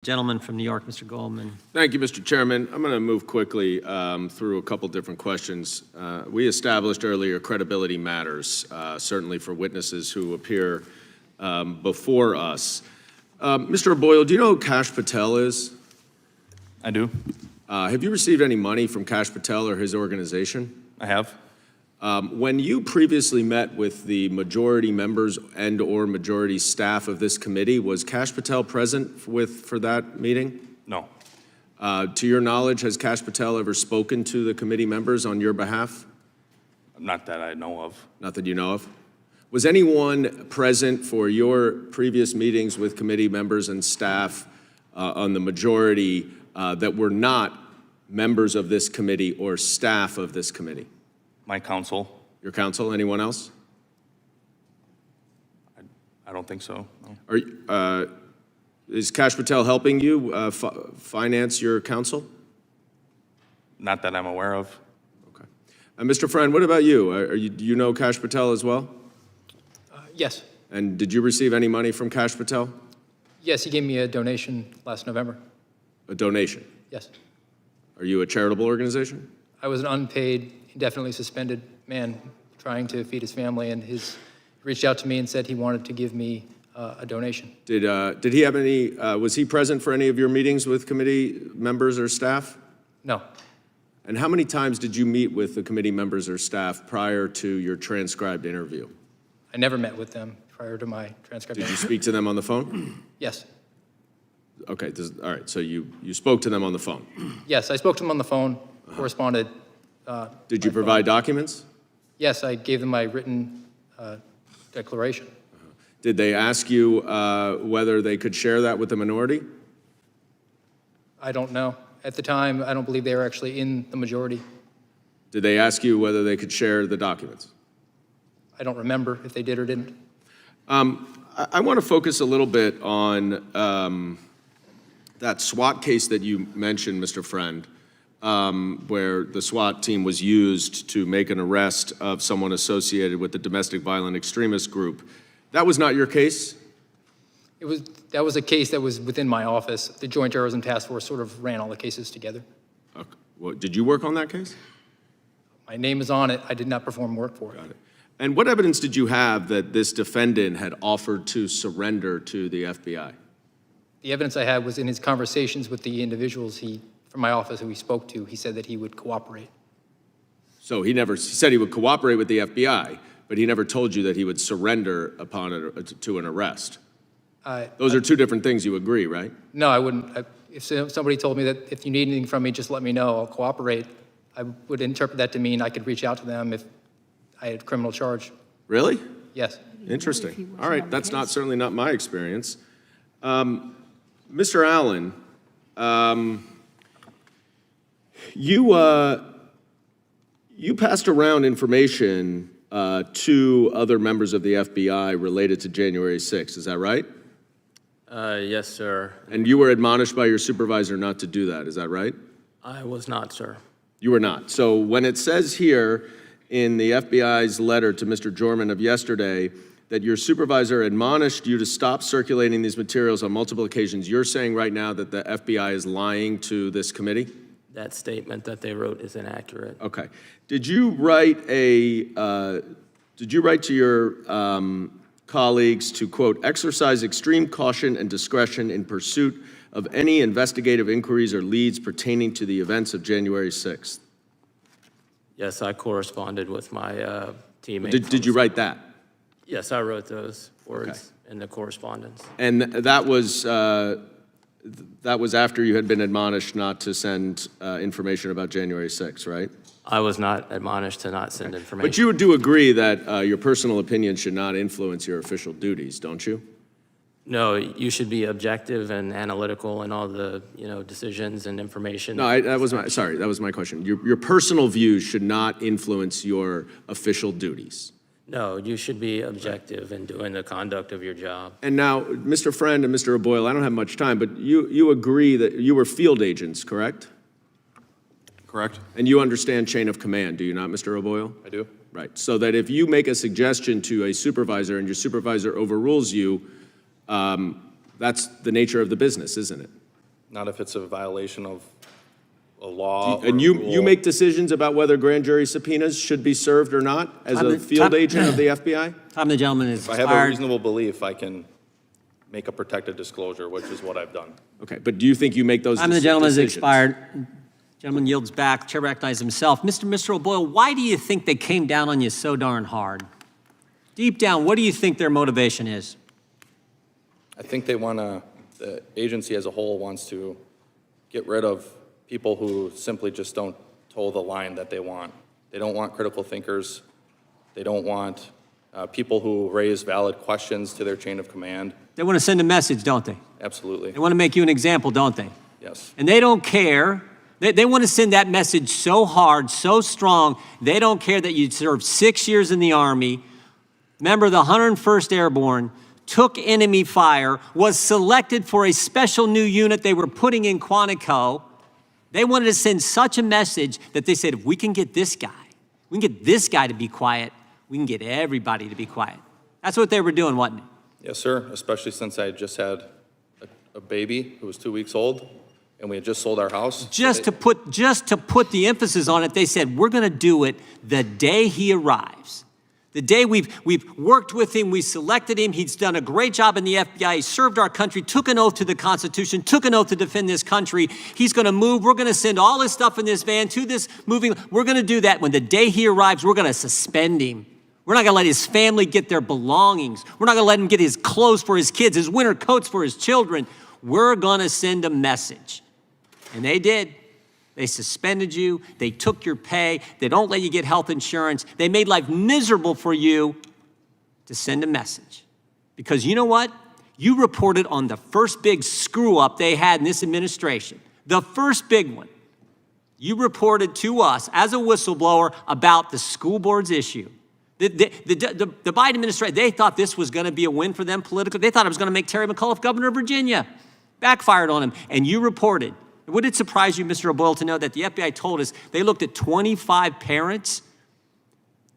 Gentleman from New York, Mr. Goldman. Thank you, Mr. Chairman. I'm going to move quickly through a couple different questions. We established earlier credibility matters, certainly for witnesses who appear before us. Mr. Boyle, do you know who Kash Patel is? I do. Have you received any money from Kash Patel or his organization? I have. When you previously met with the majority members and/or majority staff of this committee, was Kash Patel present for that meeting? No. To your knowledge, has Kash Patel ever spoken to the committee members on your behalf? Not that I know of. Not that you know of. Was anyone present for your previous meetings with committee members and staff on the majority that were not members of this committee or staff of this committee? My counsel. Your counsel? Anyone else? I don't think so. No. Is Kash Patel helping you finance your counsel? Not that I'm aware of. Okay. Mr. Friend, what about you? Do you know Kash Patel as well? Yes. And did you receive any money from Kash Patel? Yes, he gave me a donation last November. A donation? Yes. Are you a charitable organization? I was an unpaid, indefinitely suspended man trying to feed his family, and he reached out to me and said he wanted to give me a donation. Did he have any, was he present for any of your meetings with committee members or staff? No. And how many times did you meet with the committee members or staff prior to your transcribed interview? I never met with them prior to my transcript. Did you speak to them on the phone? Yes. Okay, all right, so you spoke to them on the phone. Yes, I spoke to them on the phone, corresponded. Did you provide documents? Yes, I gave them my written declaration. Did they ask you whether they could share that with the minority? I don't know. At the time, I don't believe they were actually in the majority. Did they ask you whether they could share the documents? I don't remember if they did or didn't. I want to focus a little bit on that SWAT case that you mentioned, Mr. Friend, where the SWAT team was used to make an arrest of someone associated with the domestic violent extremist group. That was not your case? That was a case that was within my office. The Joint Terrorism Task Force sort of ran all the cases together. Okay. Well, did you work on that case? My name is on it. I did not perform work for it. Got it. And what evidence did you have that this defendant had offered to surrender to the FBI? The evidence I had was in his conversations with the individuals from my office who he spoke to. He said that he would cooperate. So he said he would cooperate with the FBI, but he never told you that he would surrender to an arrest. Those are two different things, you agree, right? No, I wouldn't. If somebody told me that if you need anything from me, just let me know, I'll cooperate, I would interpret that to mean I could reach out to them if I had a criminal charge. Really? Yes. Interesting. All right, that's certainly not my experience. Mr. Allen, you passed around information to other members of the FBI related to January 6th, is that right? Yes, sir. And you were admonished by your supervisor not to do that, is that right? I was not, sir. You were not. So when it says here in the FBI's letter to Mr. Jorman of yesterday that your supervisor admonished you to stop circulating these materials on multiple occasions, you're saying right now that the FBI is lying to this committee? That statement that they wrote is inaccurate. Okay. Did you write to your colleagues to, quote, exercise extreme caution and discretion in pursuit of any investigative inquiries or leads pertaining to the events of January 6th? Yes, I corresponded with my teammate. Did you write that? Yes, I wrote those words in the correspondence. And that was after you had been admonished not to send information about January 6th, right? I was not admonished to not send information. But you do agree that your personal opinion should not influence your official duties, don't you? No, you should be objective and analytical in all the decisions and information. No, that was my question. Your personal views should not influence your official duties. No, you should be objective in doing the conduct of your job. And now, Mr. Friend and Mr. O'Boyle, I don't have much time, but you agree that you were field agents, correct? Correct. And you understand chain of command, do you not, Mr. O'Boyle? I do. Right. So that if you make a suggestion to a supervisor and your supervisor overrules you, that's the nature of the business, isn't it? Not if it's a violation of a law. And or you rule. make decisions about whether grand jury subpoenas should be served or not as Time a to- field time- agent of the FBI? Time the gentleman is If I have a expired. reasonable belief, I can make a protected disclosure, which is what I've done. Okay, but do you think you make those Time the gentleman is decisions? expired. Gentleman yields back. Chair recognizes himself. Mr. O'Boyle, why do you think they came down on you so darn hard? Deep down, what do you think their motivation is? I think they want to, the agency as a whole wants to get rid of people who simply just don't toe the line that they want. They don't want critical thinkers. They don't want people who raise valid questions to their chain of command. They want to send a message, don't they? Absolutely. They want to make you an example, don't they? Yes. And they don't care. They want to send that message so hard, so strong, they don't care that you served 6 years in the Army, member of the 101st Airborne, took enemy fire, was selected for a special new unit they were putting in Quantico. They wanted to send such a message that they said, if we can get this guy, we can get this guy to be quiet, we can get everybody to be quiet. That's what they were doing, wasn't it? Yes, sir, especially since I just had a baby who was 2 weeks old, and we had just sold our house. Just to put the emphasis on it, they said, we're going to do it the day he arrives. The day we've worked with him, we selected him, he's done a great job in the FBI, he served our country, took an oath to the Constitution, took an oath to defend this country. He's going to move, we're going to send all his stuff in this van to this moving. We're going to do that. When the day he arrives, we're going to suspend him. We're not going to let his family get their belongings. We're not going to let him get his clothes for his kids, his winter coats for his children. We're going to send a message. And they did. They suspended you. They took your pay. They don't let you get health insurance. They made life miserable for you to send a message. Because you know what? You reported on the first big screw up they had in this administration. The first big one. You reported to us as a whistleblower about the school board's issue. The Biden administration, they thought this was going to be a win for them politically. They thought it was going to make Terry McAuliffe governor of Virginia. Backfired on him. And you reported. Would it surprise you, Mr. O'Boyle, to know that the FBI told us they looked at 25 parents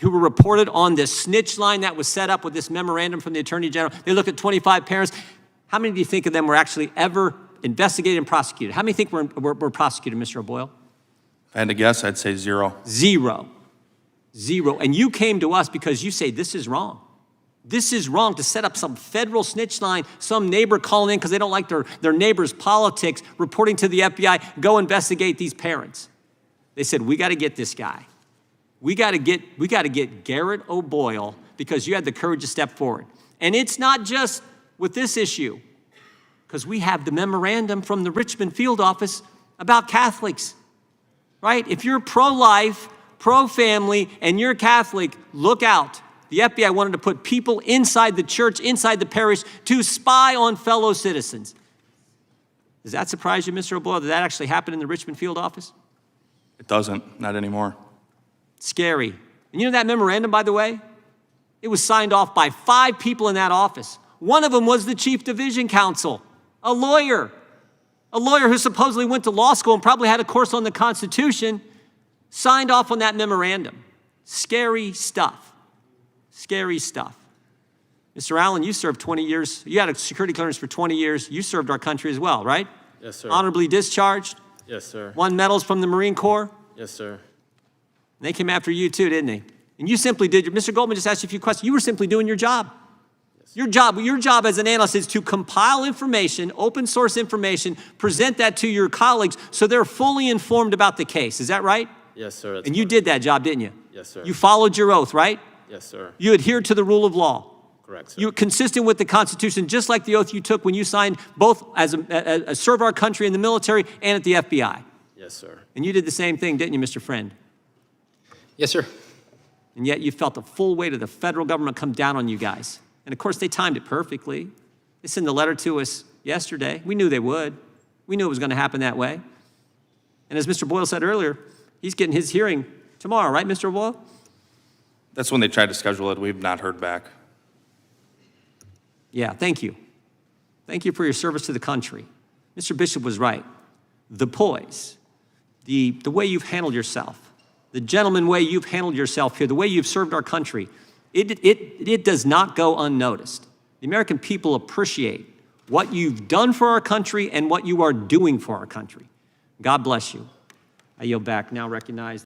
who were reported on this snitch line that was set up with this memorandum from the Attorney General? They looked at 25 parents. How many do you think of them were actually ever investigated and prosecuted? How many think were prosecuted, Mr. O'Boyle? If I had to guess, I'd say 0. Zero. And you came to us because you say this is wrong. This is wrong to set up some federal snitch line, some neighbor calling in because they don't like their neighbor's politics, reporting to the FBI, go investigate these parents. They said, we got to get this guy. We got to get Garrett O'Boyle because you had the courage to step forward. And it's not just with this issue, because we have the memorandum from the Richmond field office about Catholics, right? If you're pro-life, pro-family, and you're Catholic, look out. The FBI wanted to put people inside the church, inside the parish, to spy on fellow citizens. Does that surprise you, Mr. O'Boyle, that actually happened in the Richmond field office? It doesn't, not anymore. Scary. And you know that memorandum, by the way? It was signed off by 5 people in that office. One of them was the chief division counsel, a lawyer who supposedly went to law school and probably had a course on the Constitution, signed off on that memorandum. Scary stuff. Scary stuff. Mr. Allen, you served 20 years. You had a security clearance for 20 years. You served our country as well, right? Yes, sir. Honorably discharged. Yes, sir. Won medals from the Marine Corps. Yes, sir. They came after you too, didn't they? And you simply did. Mr. Goldman just asked you a few questions. You were simply doing your job. Your job as an analyst is to compile information, open source information, present that to your colleagues so they're fully informed about the case. Is that right? Yes, sir. And you did that job, didn't you? Yes, sir. You followed your oath, right? Yes, sir. You adhered to the rule of law. Correct, sir. You were consistent with the Constitution, just like the oath you took when you signed both as serve our country in the military and at the FBI. Yes, sir. And you did the same thing, didn't you, Mr. Friend? Yes, sir. And yet you felt the full weight of the federal government come down on you guys. And of course, they timed it perfectly. They sent a letter to us yesterday. We knew they would. We knew it was going to happen that way. And as Mr. Boyle said earlier, he's getting his hearing tomorrow, right, Mr. Boyle? That's when they tried to schedule it. We've not heard back. Yeah, thank you. Thank you for your service to the country. Mr. Bishop was right. The poise, the way you've handled yourself, the gentleman way you've handled yourself here, the way you've served our country, it does not go unnoticed. The American people appreciate what you've done for our country and what you are doing for our country. God bless you. I yield back. Now recognize